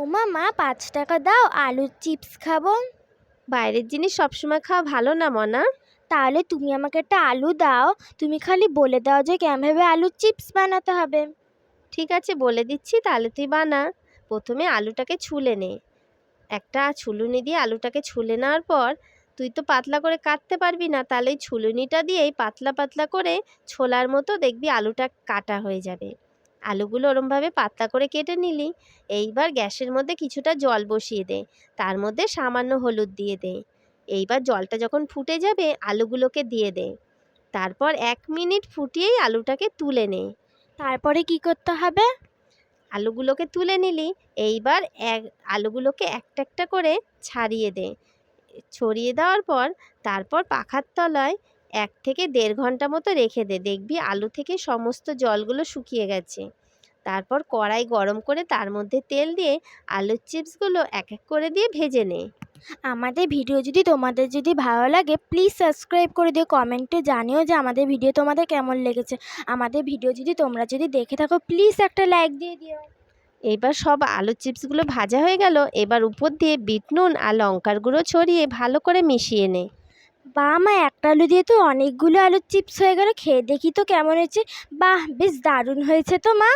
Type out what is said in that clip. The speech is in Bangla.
ওমা মা, 5 টাকা দাও, আলুর চিপস খাবো। বাইরের জিনিস সবসময় খাওয়া ভালো না মনা। তাহলে তুমি আমাকে একটা আলু দাও, তুমি খালি বলে দাও যে কেমনভাবে আলুর চিপস বানাতে হবে। ঠিক আছে, বলে দিচ্ছি, তাহলে তুই বানা। প্রথমে আলুটাকে ছুলে নে। একটা ছুলুনি দিয়ে আলুটাকে ছুলে নেওয়ার পর, তুই তো পাতলা করে কাটতে পারবি না, তাহলে এই ছুলুনিটা দিয়েই পাতলা পাতলা করে ছোলার মতো দেখবি আলুটা কাটা হয়ে যাবে। আলুগুলো ওরমভাবে পাতলা করে কেটে নিলি। এইবার গ্যাসের মধ্যে কিছুটা জল বসিয়ে দে, তার মধ্যে সামান্য হলুদ দিয়ে দে। এইবার জলটা যখন ফুটে যাবে আলুগুলোকে দিয়ে দে। তারপর 1 মিনিট ফুটিয়েই আলুটাকে তুলে নে। তারপরে কি করতে হবে? আলুগুলোকে তুলে নিলি। এইবার আলুগুলোকে একটা একটা করে ছাড়িয়ে দে। ছড়িয়ে দেওয়ার পর তারপর পাখার তলায় 1 থেকে 1.5 ঘন্টা মতো রেখে দে, দেখবি আলু থেকে সমস্ত জলগুলো শুকিয়ে গেছে। তারপর কড়াই গরম করে তার মধ্যে তেল দিয়ে আলুর চিপসগুলো এক এক করে দিয়ে ভেজে নে। আমাদের ভিডিও তোমাদের যদি ভালো লাগে, প্লিজ সাবস্ক্রাইব করে দিও, কমেন্টে জানিও যে আমাদের ভিডিও তোমাদের কেমন লেগেছে। আমাদের ভিডিও তোমরা দেখে থাকো, প্লিজ একটা লাইক দিয়ে দিও। এবার সব আলুর চিপসগুলো ভাজা হয়ে গেল। এবার উপর দিয়ে বিট নুন আর লঙ্কার গুঁড়ো ছড়িয়ে ভালো করে মিশিয়ে নে। বাহ মা, একটা আলু দিয়ে তো অনেকগুলো আলুর চিপস হয়ে গেল। খেয়ে দেখি তো কেমন হয়েছে। বাহ, বেশ দারুণ হয়েছে তো মা।